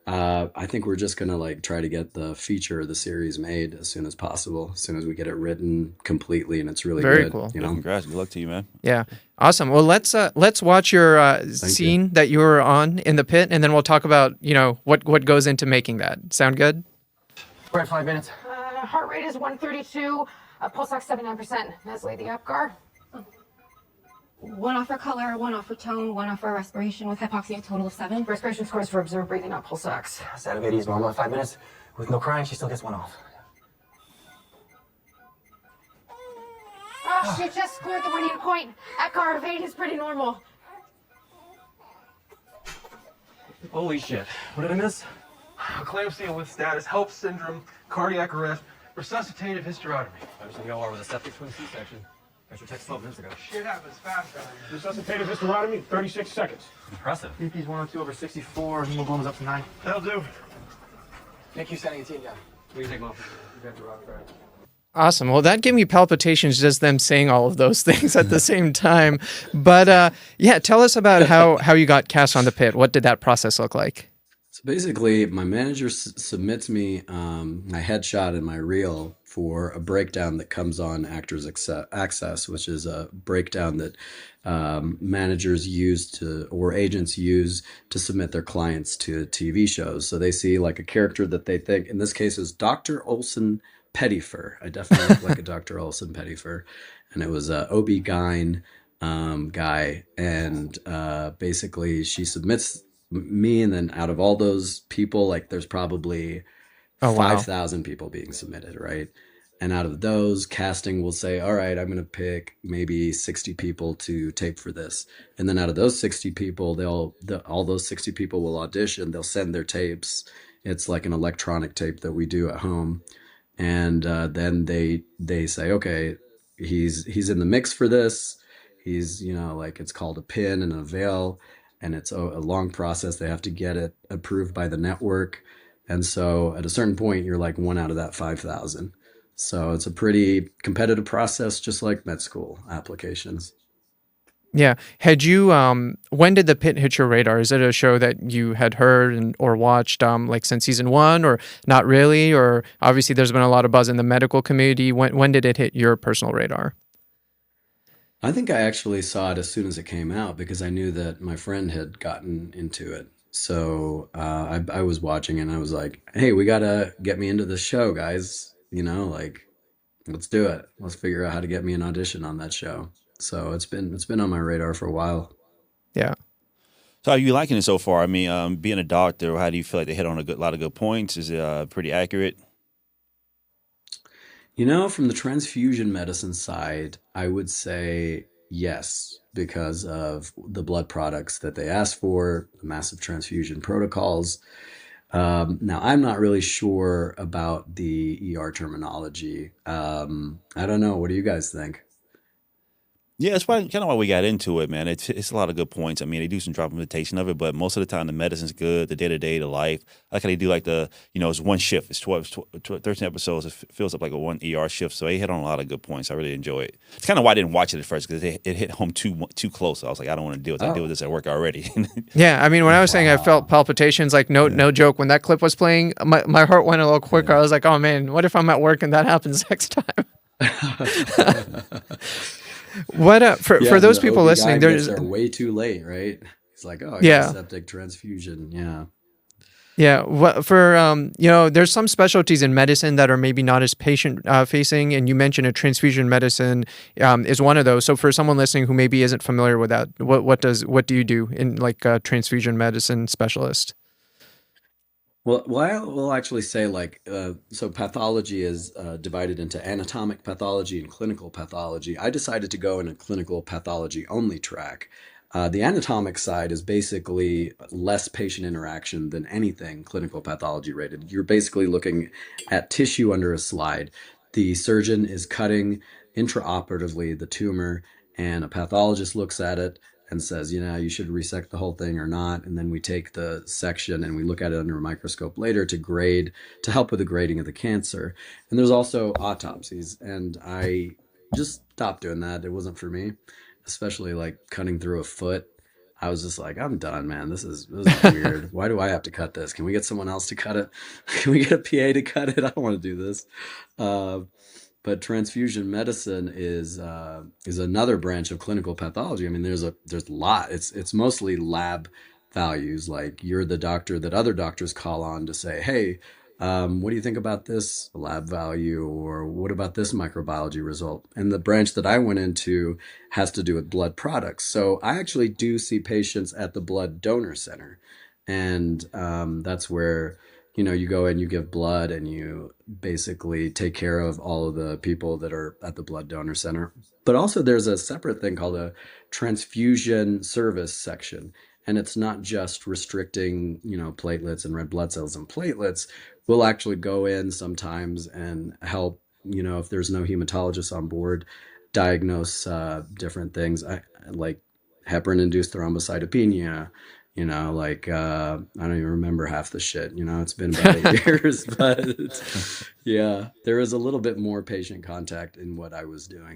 I think we're just gonna like try to get the feature of the series made as soon as possible, as soon as we get it written completely and it's really Very good, cool. you Yo, know? congrats. Good luck to you, man. Yeah. Awesome. Well, let's watch your Thank you. scene that you were on in the pit, and then we'll talk about what goes into making that. Sound good? We're at 5 minutes. Heart rate is 132, pulse ox 79%. Nestle, the Apgar. One off for color, one off for tone, one off for respiration with hypoxia, a total of 7. Respiration scores for observed breathing, not pulse ox. Sat of 80 is normal at 5 minutes. With no crying, she still gets one off. Oh, she just scored the winning point. Apgar of 8 is pretty normal. Holy shit. What did I miss? Eclampsia with status, HELP syndrome, cardiac arrest, resuscitative hysterotomy. I was in the OR with a septic twin C-section. I should text 12 minutes ago. Shit happens fast down here. Resuscitative hysterotomy, 36 seconds. Impressive. BP's 102/64, hemoglobin's up to 9. That'll do. Nick, you sending a team down. We can take them off. You got the rock, right? Awesome. Well, that gave me palpitations just them saying all of those things at the same time. But yeah, tell us about how you got cast on the pit. What did that process look like? So basically, my manager submits me my headshot and my reel for a breakdown that comes on Actors Access, which is a breakdown that managers use to, or agents use to submit their clients to TV shows. So they see like a character that they think, in this case, is Dr. Olson Pettyfer. I definitely look like a Dr. Olson Pettyfer. And it was a OB-GYN guy. And basically, she submits me, and then out of all those people, like there's probably Oh, wow. 5,000 people being submitted, right? And out of those, casting will say, all right, I'm going to pick maybe 60 people to tape for this. And then out of those 60 people, all those 60 people will audition. They'll send their tapes. It's like an electronic tape that we do at home. And then they say, okay, he's in the mix for this. He's, like it's called a pin and a veil, and it's a long process. They have to get it approved by the network. And so at a certain point, you're like one out of that 5,000. So it's a pretty competitive process, just like med school applications. Yeah. Had you when did the pit hit your radar? Is it a show that you had heard or watched like since season 1, or not really? Or obviously there's been a lot of buzz in the medical community. When did it hit your personal radar? I think I actually saw it as soon as it came out because I knew that my friend had gotten into it. So I was watching and I was like, hey, we got to get me into this show, guys. Like, let's do it. Let's figure out how to get me an audition on that show. So it's been on my radar for a while. Yeah. So, how are you liking it so far? I mean, being a doctor, how do you feel like they hit on lot of good points? Is it pretty accurate? From the transfusion medicine side, I would say yes, because of the blood products that they ask for, the massive transfusion protocols. Now, I'm not really sure about the ER terminology. I don't know. What do you guys think? Yeah, that's kind of why we got into it, man. It's a lot of good points. I mean, they do some documentation of it, but most of the time the medicine's good, the day to day, the life. I like how they do like it's one shift. It's 13 episodes. It feels up like a one ER shift. So they hit on a lot of good points. I really enjoy it. It's kind of why I didn't watch it at first because it hit home too close. I was like, I don't want to deal with that. I deal with Oh, this at work already. Yeah, I mean, when I was saying I felt wow. palpitations, like no joke. When that clip was playing, my heart went a little quicker. I Yeah. was like, oh man, what if I'm at work and that happens next time? What Yeah, for and those the people listening, OB-GYN gets there's there way too late, right? He's like, oh, I got a yeah. septic transfusion. Yeah. Yeah, for there's some specialties in medicine that are maybe not as patient facing, and you mentioned a transfusion medicine is one of those. So for someone listening who maybe isn't familiar with that, what do you do in like a transfusion medicine specialist? Well, I will actually say like so pathology is divided into anatomic pathology and clinical pathology. I decided to go in a clinical pathology only track. The anatomic side is basically less patient interaction than anything clinical pathology rated. You're basically looking at tissue under a slide. The surgeon is cutting intraoperatively the tumor, and a pathologist looks at it and says, you should resect the whole thing or not. And then we take the section and we look at it under a microscope later to help with the grading of the cancer. And there's also autopsies. And I just stopped doing that. It wasn't for me, especially like cutting through a foot. I was just like, I'm done, man. This is weird. Why do I have to cut this? Can we get someone else to cut it? Can we get a PA to cut it? I don't want to do this. Uh, but transfusion medicine is another branch of clinical pathology. I mean, there's a lot. It's mostly lab values. Like you're the doctor that other doctors call on to say, hey, what do you think about this lab value, or what about this microbiology result? And the branch that I went into has to do with blood products. So I actually do see patients at the blood donor center, and that's where you go in, you give blood, and you basically take care of all of the people that are at the blood donor center. But also, there's a separate thing called a transfusion service section. And it's not just restricting, platelets and red blood cells and platelets. We'll actually go in sometimes and help, if there's no hematologist on board, diagnose different things like heparin-induced thrombocytopenia, like I don't even remember half the shit. It's been about 8 years, but yeah, there is a little bit more patient contact in what I was doing.